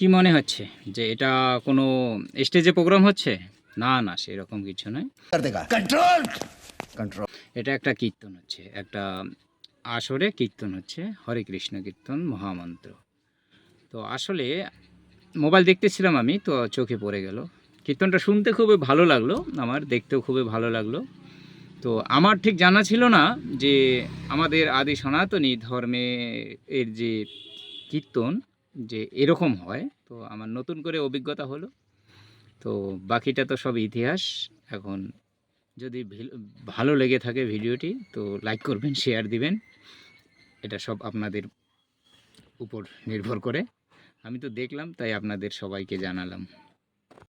কি মনে হচ্ছে যে এটা কোনো স্টেজে প্রোগ্রাম হচ্ছে? না না, সেরকম কিছু নয়। এটা একটা কীর্তন হচ্ছে, একটা আসরে কীর্তন হচ্ছে, হরে কৃষ্ণ কীর্তন মহামন্ত্র। তো আসলে মোবাইল দেখতেছিলাম আমি, তো চোখে পড়ে গেল। কীর্তনটা শুনতে খুবই ভালো লাগলো, আমার দেখতেও খুবই ভালো লাগলো। তো আমার ঠিক জানা ছিল না যে আমাদের আদি সনাতনী ধর্মে এর যে কীর্তন যে এরকম হয়। তো আমার নতুন করে অভিজ্ঞতা হলো। তো বাকিটা তো সব ইতিহাস। এখন যদি ভালো লেগে থাকে ভিডিওটি, তো লাইক করবেন, শেয়ার দিবেন। এটা সব আপনাদের উপর নির্ভর করে। আমি তো দেখলাম, তাই আপনাদের সবাইকে জানালাম।